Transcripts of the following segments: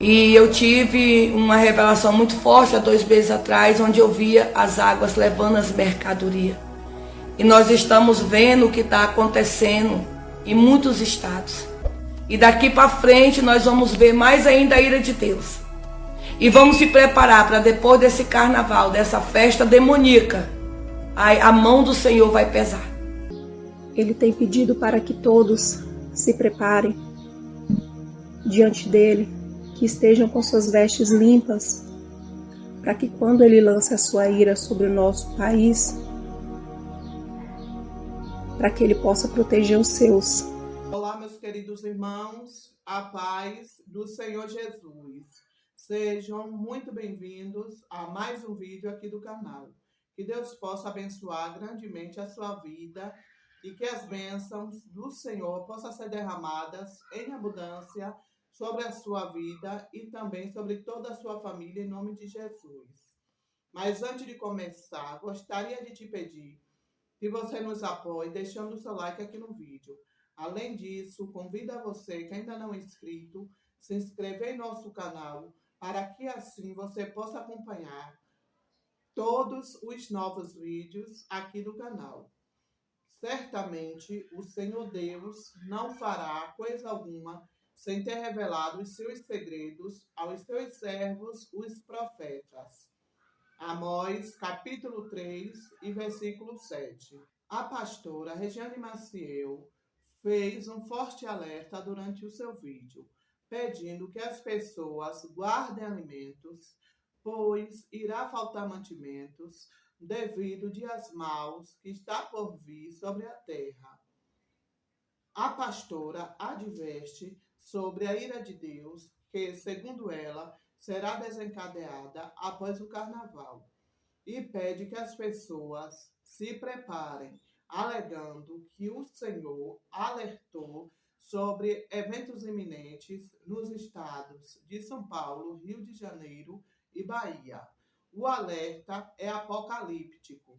E eu tive uma revelação muito forte há 2 meses atrás, onde eu via as águas levando as mercadorias. E nós estamos vendo o que está acontecendo em muitos estados. E daqui para frente nós vamos ver mais ainda a ira de Deus. E vamos se preparar para depois desse carnaval, dessa festa demoníaca, a mão do Senhor vai pesar. Ele tem pedido para que todos se preparem diante dele, que estejam com suas vestes limpas, para que quando ele lance a sua ira sobre o nosso país, para que ele possa proteger os seus. Olá, meus queridos irmãos, a paz do Senhor Jesus. Sejam muito bem-vindos a mais um vídeo aqui do canal. Que Deus possa abençoar grandemente a sua vida e que as bênçãos do Senhor possam ser derramadas em abundância sobre a sua vida e também sobre toda a sua família, em nome de Jesus. Mas antes de começar, gostaria de te pedir que você nos apoie deixando o seu like aqui no vídeo. Além disso, convido a você que ainda não é inscrito, se inscrever em nosso canal, para que assim você possa acompanhar todos os novos vídeos aqui do canal. Certamente o Senhor Deus não fará coisa alguma sem ter revelado os seus segredos aos seus servos, os profetas. Amós, capítulo 3 e versículo 7. A pastora Regiane Maciel fez um forte alerta durante o seu vídeo, pedindo que as pessoas guardem alimentos, pois irá faltar mantimentos devido dias maus que está por vir sobre a terra. A pastora adverte sobre a ira de Deus, que, segundo ela, será desencadeada após o carnaval, e pede que as pessoas se preparem, alegando que o Senhor alertou sobre eventos iminentes nos estados de São Paulo, Rio de Janeiro e Bahia. O alerta é apocalíptico,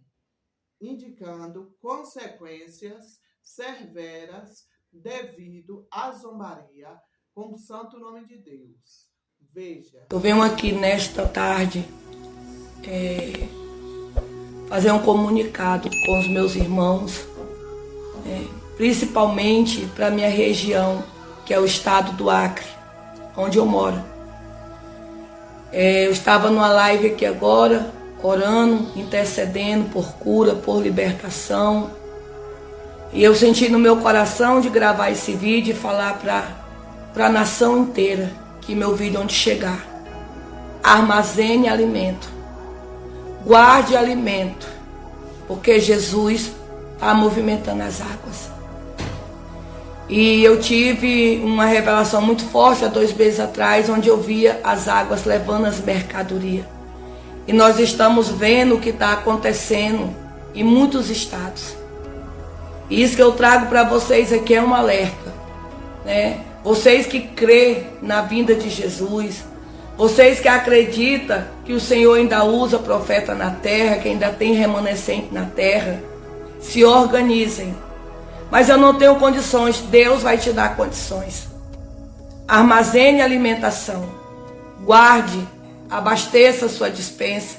indicando consequências severas devido à zombaria com o santo nome de Deus. Veja. Eu venho aqui nesta tarde fazer um comunicado com os meus irmãos, principalmente para a minha região, que é o estado do Acre, onde eu moro. Eu estava numa live aqui agora, orando, intercedendo por cura, por libertação. E eu senti no meu coração de gravar esse vídeo e falar para a nação inteira que meu vídeo onde chegar. Armazene alimento. Guarde alimento. Porque Jesus está movimentando as águas. E eu tive uma revelação muito forte há 2 meses atrás, onde eu via as águas levando as mercadorias. E nós estamos vendo o que está acontecendo em muitos estados. E isso que eu trago para vocês aqui é um alerta, né? Vocês que crêem na vinda de Jesus, vocês que acreditam que o Senhor ainda usa profeta na terra, que ainda tem remanescente na terra, se organizem. Mas eu não tenho condições, Deus vai te dar condições. Armazene alimentação, guarde, abasteça a sua despensa.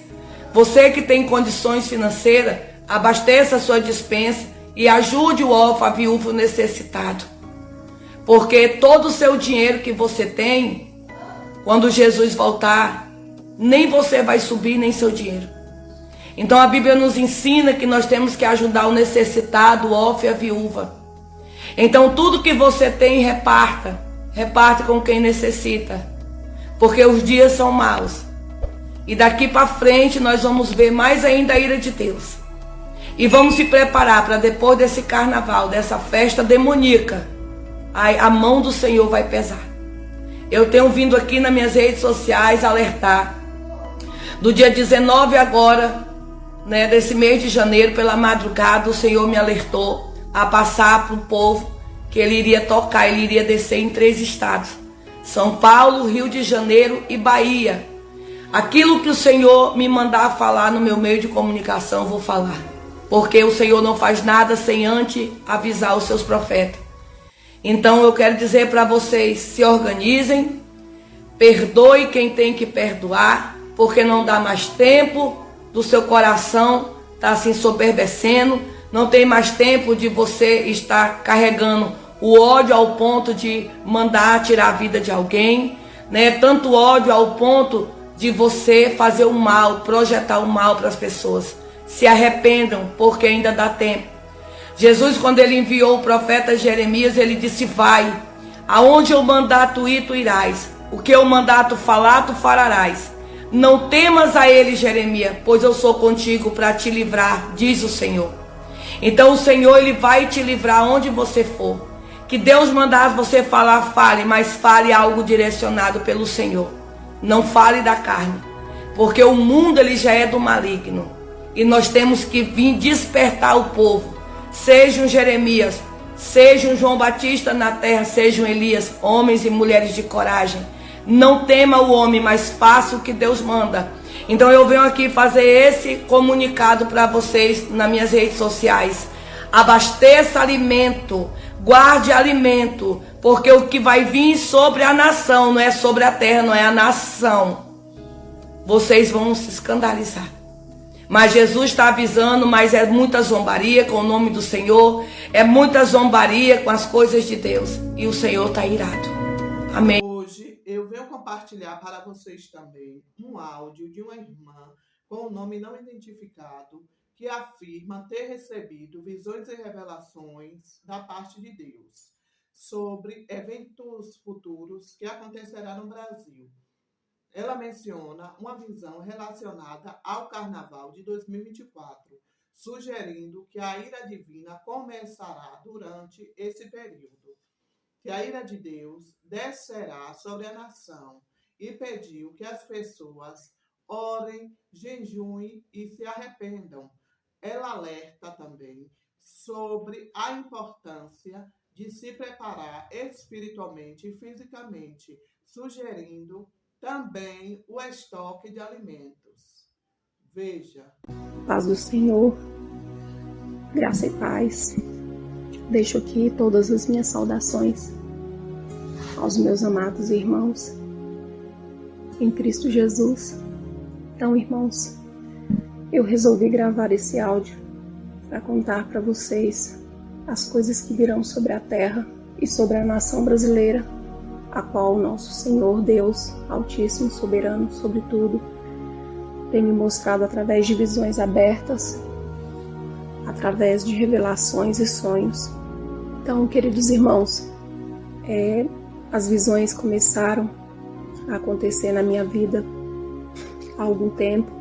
Você que tem condições financeiras, abasteça a sua despensa e ajude o órfão, a viúva, o necessitado. Porque todo o seu dinheiro que você tem, quando Jesus voltar, nem você vai subir, nem seu dinheiro. Então a Bíblia nos ensina que nós temos que ajudar o necessitado, o órfão e a viúva. Então tudo que você tem, reparta. Reparte com quem necessita. Porque os dias são maus. E daqui para frente nós vamos ver mais ainda a ira de Deus. E vamos se preparar para depois desse carnaval, dessa festa demoníaca, a mão do Senhor vai pesar. Eu tenho vindo aqui nas minhas redes sociais alertar. Do dia 19 agora, né, desse mês de janeiro, pela madrugada, o Senhor me alertou a passar para o povo que ele iria tocar, ele iria descer em 3 estados. São Paulo, Rio de Janeiro e Bahia. Aquilo que o Senhor me mandar falar no meu meio de comunicação, eu vou falar. Porque o Senhor não faz nada sem antes avisar os seus profetas. Então eu quero dizer para vocês, se organizem, perdoe quem tem que perdoar, porque não dá mais tempo do seu coração estar se ensoberbecendo, não tem mais tempo de você estar carregando o ódio ao ponto de mandar tirar a vida de alguém, né? Tanto ódio ao ponto de você fazer o mal, projetar o mal para as pessoas. Se arrependam, porque ainda dá tempo. Jesus, quando ele enviou o profeta Jeremias, ele disse: vai, aonde eu mandar tu ir, tu irás. O que eu mandar tu falar, tu farás. Não temas a ele, Jeremias, pois eu sou contigo para te livrar, diz o Senhor. Então o Senhor, ele vai te livrar onde você for. Que Deus mandar você falar, fale, mas fale algo direcionado pelo Senhor. Não fale da carne, porque o mundo ele já é do maligno. E nós temos que vir despertar o povo. Seja um Jeremias, seja um João Batista na terra, seja um Elias, homens e mulheres de coragem. Não tema o homem, mas faça o que Deus manda. Então eu venho aqui fazer esse comunicado para vocês nas minhas redes sociais. Abasteça alimento, guarde alimento, porque o que vai vir sobre a nação, não é sobre a terra, não é a nação. Vocês vão se escandalizar. Mas Jesus está avisando, mas é muita zombaria com o nome do Senhor, é muita zombaria com as coisas de Deus, e o Senhor está irado. Amém. Hoje eu venho compartilhar para vocês também um áudio de uma irmã com o nome não identificado, que afirma ter recebido visões e revelações da parte de Deus sobre eventos futuros que acontecerão no Brasil. Ela menciona uma visão relacionada ao Carnaval de 2024, sugerindo que a ira divina começará durante esse período, que a ira de Deus descerá sobre a nação e pediu que as pessoas orem, jejuem e se arrependam. Ela alerta também sobre a importância de se preparar espiritualmente e fisicamente, sugerindo também o estoque de alimentos. Veja. Paz do Senhor, graça e paz. Deixo aqui todas as minhas saudações aos meus amados irmãos em Cristo Jesus. Então, irmãos, eu resolvi gravar esse áudio para contar para vocês as coisas que virão sobre a terra e sobre a nação brasileira, a qual o nosso Senhor Deus, Altíssimo, Soberano sobre tudo, tem me mostrado através de visões abertas, através de revelações e sonhos. Então, queridos irmãos, as visões começaram a acontecer na minha vida há algum tempo,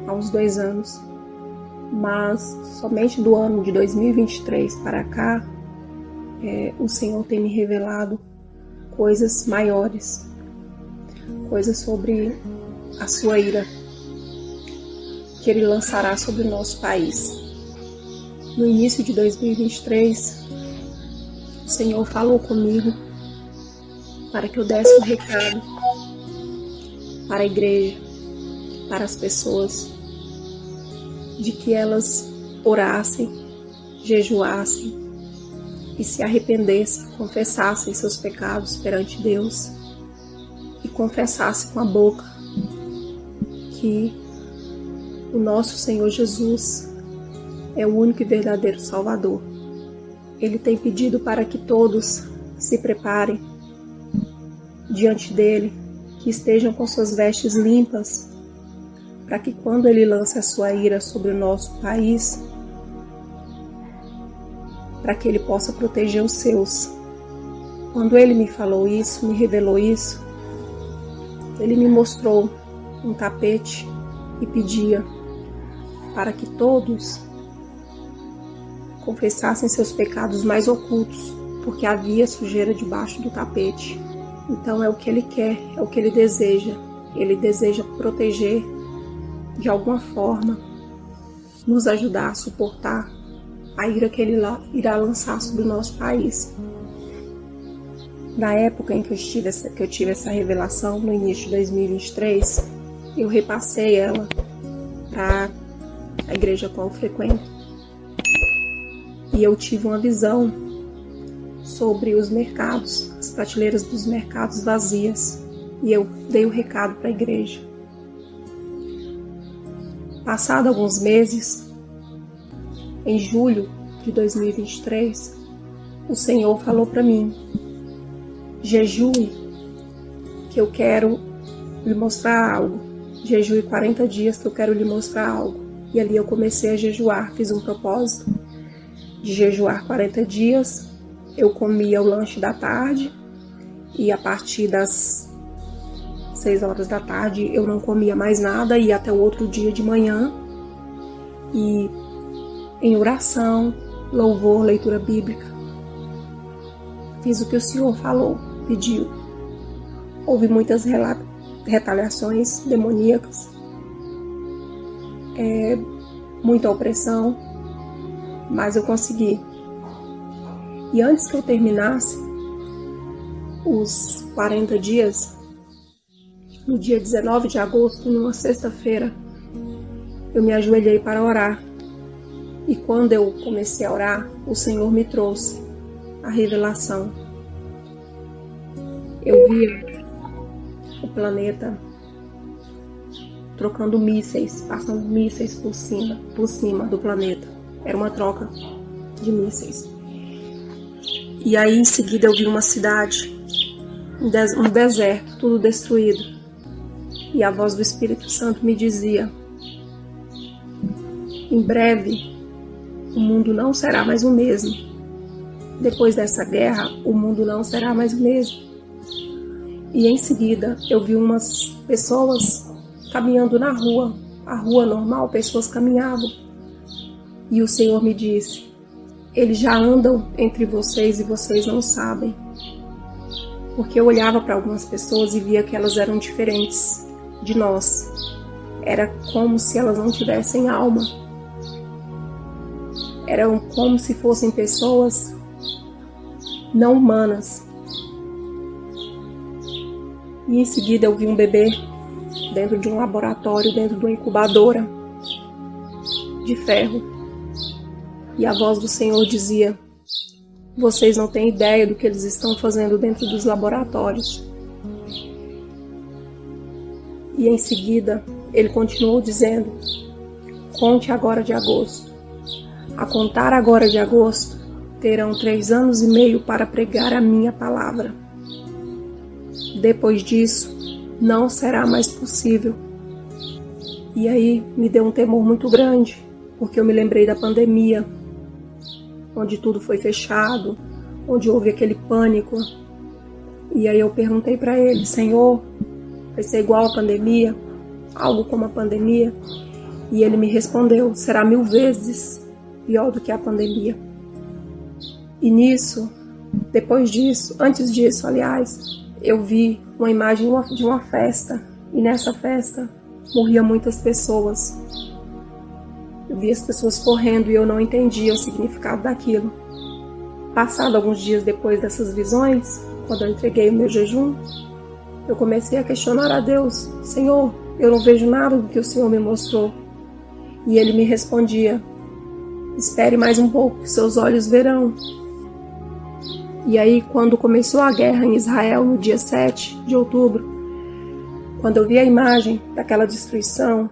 há uns 2 anos, mas somente do ano de 2023 para cá, o Senhor tem me revelado coisas maiores, coisas sobre a sua ira que Ele lançará sobre o nosso país. No início de 2023, o Senhor falou comigo para que eu desse um recado para a igreja, para as pessoas, de que elas orassem, jejuassem e se arrependessem, confessassem seus pecados perante Deus e confessassem com a boca que o nosso Senhor Jesus é o único e verdadeiro Salvador. Ele tem pedido para que todos se preparem diante dele, que estejam com suas vestes limpas, para que quando ele lance a sua ira sobre o nosso país, para que ele possa proteger os seus. Quando ele me falou isso, me revelou isso, ele me mostrou um tapete e pedia para que todos confessassem seus pecados mais ocultos, porque havia sujeira debaixo do tapete. Então é o que ele quer, é o que ele deseja. Ele deseja proteger, de alguma forma, nos ajudar a suportar a ira que ele irá lançar sobre o nosso país. Na época em que eu tive essa revelação, no início de 2023, eu repassei ela para a igreja a qual eu frequento. E eu tive uma visão sobre os mercados, as prateleiras dos mercados vazias. e eu dei o recado para a igreja. Passado alguns meses, em julho de 2023, o Senhor falou para mim: jejue, que eu quero lhe mostrar algo. Jejue 40 dias que eu quero lhe mostrar algo. E ali eu comecei a jejuar, fiz um propósito de jejuar 40 dias. Eu comia o lanche da tarde e a partir das 6 horas da tarde eu não comia mais nada, e até o outro dia de manhã, e em oração, louvor, leitura bíblica. Fiz o que o Senhor falou, pediu. Houve muitas retaliações demoníacas, muita opressão, mas eu consegui. E antes que eu terminasse os 40 dias, no dia 19 de agosto, numa sexta-feira, eu me ajoelhei para orar. E quando eu comecei a orar, o Senhor me trouxe a revelação. Eu via o planeta trocando mísseis, passando mísseis por cima do planeta. Era uma troca de mísseis. E aí em seguida eu vi uma cidade, um deserto, tudo destruído. E a voz do Espírito Santo me dizia: em breve o mundo não será mais o mesmo. Depois dessa guerra, o mundo não será mais o mesmo. E em seguida eu vi umas pessoas caminhando na rua, a rua normal, pessoas caminhavam. E o Senhor me disse: eles já andam entre vocês e vocês não sabem. Porque eu olhava para algumas pessoas e via que elas eram diferentes de nós. Era como se elas não tivessem alma. Eram como se fossem pessoas não humanas. E em seguida eu vi um bebê dentro de um laboratório, dentro de uma incubadora de ferro. E a voz do Senhor dizia: vocês não têm ideia do que eles estão fazendo dentro dos laboratórios. E em seguida ele continuou dizendo: conte agora de agosto. A contar agora de agosto, terão 3 anos e meio para pregar a minha palavra. Depois disso, não será mais possível. E aí me deu um temor muito grande, porque eu me lembrei da pandemia, onde tudo foi fechado, onde houve aquele pânico. E aí eu perguntei para ele: Senhor, vai ser igual a pandemia? Algo como a pandemia? E ele me respondeu: será 1000 vezes pior do que a pandemia. E nisso, depois disso, antes disso, aliás, eu vi uma imagem de uma festa. E nessa festa morriam muitas pessoas. Eu vi as pessoas correndo e eu não entendia o significado daquilo. Passado alguns dias depois dessas visões, quando eu entreguei o meu jejum, eu comecei a questionar a Deus: Senhor, eu não vejo nada do que o Senhor me mostrou. E ele me respondia: espere mais um pouco, que seus olhos verão. E aí, quando começou a guerra em Israel, no dia 7 de outubro, quando eu vi a imagem daquela destruição,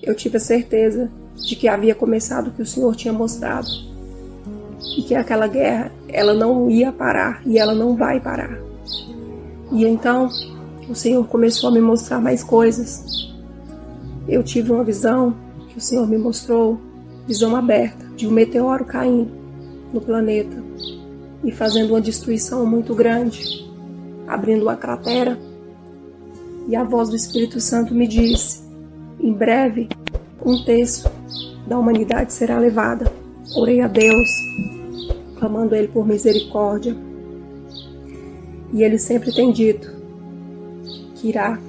eu tive a certeza de que havia começado o que o Senhor tinha mostrado. E que aquela guerra, ela não ia parar e ela não vai parar. E então, o Senhor começou a me mostrar mais coisas. Eu tive uma visão que o Senhor me mostrou, visão aberta, de um meteoro caindo no planeta e fazendo uma destruição muito grande, abrindo uma cratera. E a voz do Espírito Santo me disse: em breve, 1/3 da humanidade será levada. Orei a Deus, clamando a Ele por misericórdia. E Ele sempre tem dito que irá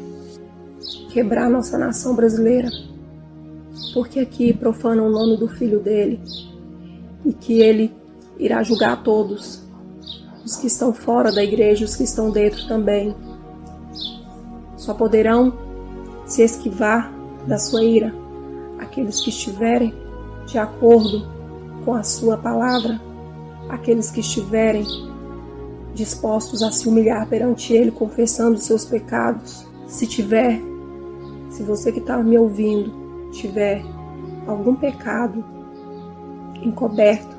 quebrar nossa nação brasileira, porque aqui profanam o nome do Filho dele, e que Ele irá julgar todos, os que estão fora da igreja, os que estão dentro também. Só poderão se esquivar da sua ira aqueles que estiverem de acordo com a sua palavra, aqueles que estiverem dispostos a se humilhar perante Ele, confessando os seus pecados. Se você que está me ouvindo, tiver algum pecado encoberto,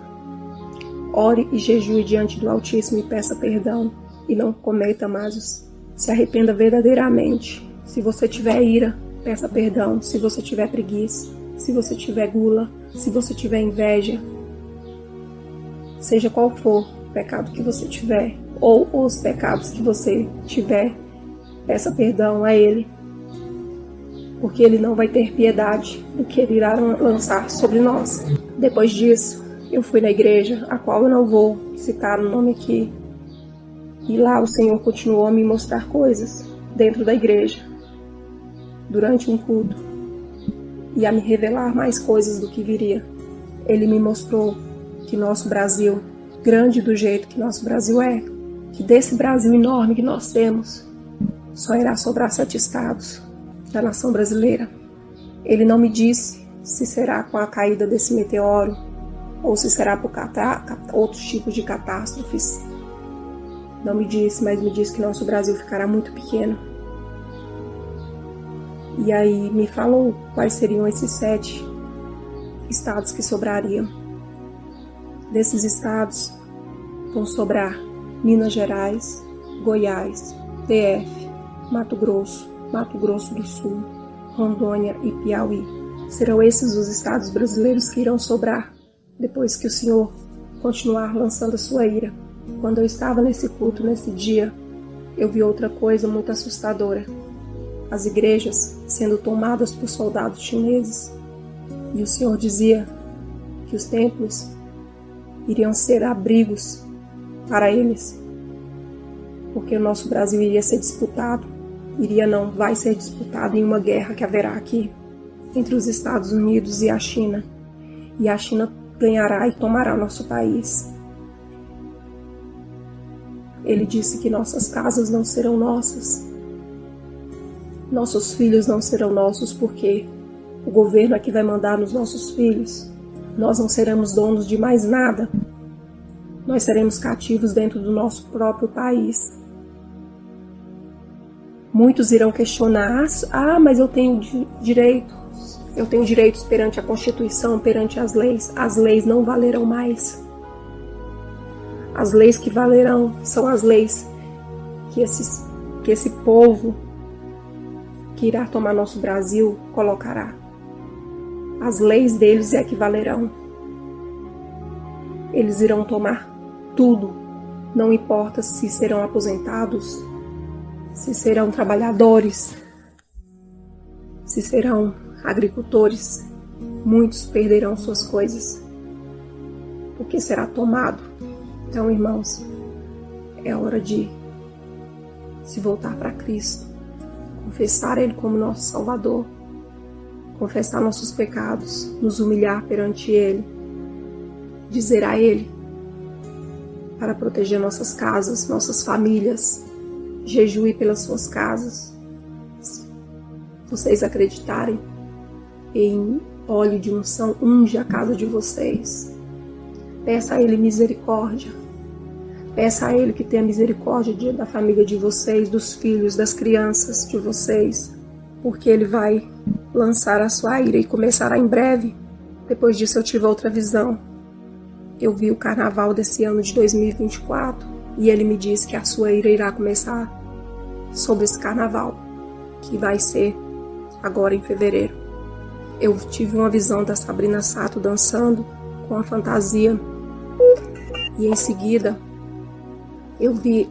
ore e jejue diante do Altíssimo e peça perdão, e não cometa mais. Se arrependa verdadeiramente. Se você tiver ira, peça perdão. Se você tiver preguiça, se você tiver gula, se você tiver inveja, seja qual for o pecado que você tiver, ou os pecados que você tiver, peça perdão a Ele, porque Ele não vai ter piedade do que Ele irá lançar sobre nós. Depois disso, eu fui na igreja, a qual eu não vou citar o nome aqui, e lá o Senhor continuou a me mostrar coisas dentro da igreja, durante um culto, e a me revelar mais coisas do que viria. Ele me mostrou que nosso Brasil, grande do jeito que nosso Brasil é, que desse Brasil enorme que nós temos, só irá sobrar 7 estados da nação brasileira. Ele não me disse se será com a caída desse meteoro ou se será por outros tipos de catástrofes. Não me disse, mas me disse que nosso Brasil ficará muito pequeno. E aí me falou quais seriam esses 7 estados que sobrariam. Desses estados vão sobrar Minas Gerais, Goiás, DF, Mato Grosso do Sul, Rondônia e Piauí. Serão esses os estados brasileiros que irão sobrar depois que o Senhor continuar lançando a sua ira. Quando eu estava nesse culto, nesse dia, eu vi outra coisa muito assustadora. As igrejas sendo tomadas por soldados chineses. E o Senhor dizia que os templos iriam ser abrigos para eles, porque o nosso Brasil iria ser disputado, vai ser disputado em uma guerra que haverá aqui entre os Estados Unidos e a China ganhará e tomará nosso país. Ele disse que nossas casas não serão nossas, nossos filhos não serão nossos, porque o governo é que vai mandar nos nossos filhos. Nós não seremos donos de mais nada. Nós seremos cativos dentro do nosso próprio país. Muitos irão questionar: mas eu tenho direitos. Eu tenho direitos perante a Constituição, perante as leis. As leis não valerão mais. As leis que valerão são as leis que esse povo que irá tomar nosso Brasil colocará. As leis deles é que valerão. Eles irão tomar tudo, não importa se serão aposentados, se serão trabalhadores, se serão agricultores. Muitos perderão suas coisas, porque será tomado. Então, irmãos, é hora de se voltar para Cristo, confessar Ele como nosso Salvador, confessar nossos pecados, nos humilhar perante Ele, dizer a Ele para proteger nossas casas, nossas famílias, jejue pelas suas casas. Se vocês acreditarem em óleo de unção, unge a casa de vocês. Peça a Ele misericórdia. Peça a Ele que tenha misericórdia da família de vocês, dos filhos, das crianças de vocês, porque Ele vai lançar a sua ira e começará em breve. Depois disso eu tive outra visão. Eu vi o carnaval desse ano de 2024 e Ele me disse que a sua ira irá começar sobre esse carnaval, que vai ser agora em fevereiro. Eu tive uma visão da Sabrina Sato dançando com a fantasia e em seguida eu vi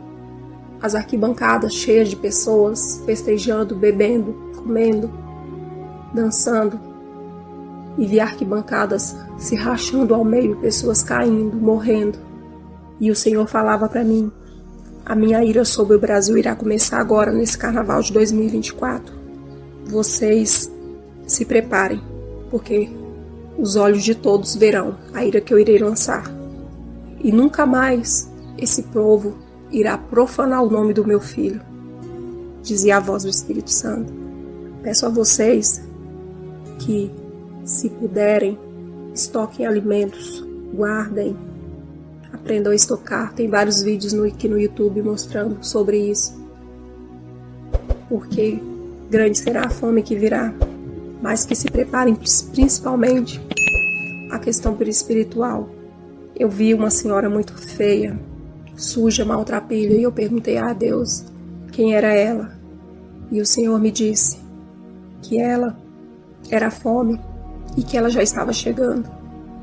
as arquibancadas cheias de pessoas festejando, bebendo, comendo, dançando, e vi arquibancadas se rachando ao meio, pessoas caindo, morrendo. E o Senhor falava para mim: a minha ira sobre o Brasil irá começar agora nesse carnaval de 2024. Vocês se preparem, porque os olhos de todos verão a ira que eu irei lançar. E nunca mais esse povo irá profanar o nome do meu filho, dizia a voz do Espírito Santo. Peço a vocês que, se puderem, estoquem alimentos, guardem aprendam a estocar. Tem vários vídeos aqui no YouTube mostrando sobre isso. Porque grande será a fome que virá, mas que se preparem principalmente a questão espiritual. Eu vi uma senhora muito feia, suja, maltrapilha, e eu perguntei a Deus quem era ela. E o Senhor me disse que ela era a fome e que ela já estava chegando.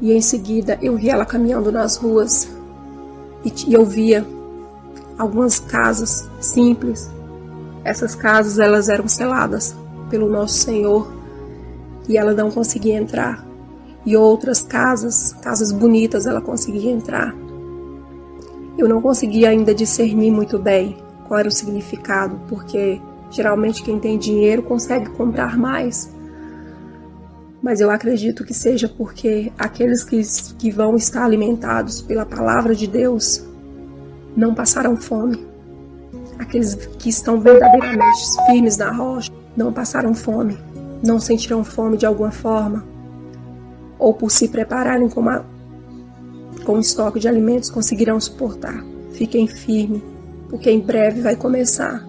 E em seguida eu vi ela caminhando nas ruas e eu via algumas casas simples. Essas casas, elas eram seladas pelo nosso Senhor e ela não conseguia entrar. E outras casas bonitas, ela conseguia entrar. Eu não conseguia ainda discernir muito bem qual era o significado, porque geralmente quem tem dinheiro consegue comprar mais. Mas eu acredito que seja porque aqueles que vão estar alimentados pela palavra de Deus não passarão fome. Aqueles que estão verdadeiramente firmes na rocha não passarão fome, não sentirão fome de alguma forma, ou por se prepararem com estoque de alimentos conseguirão suportar. Fiquem firmes, porque em breve vai começar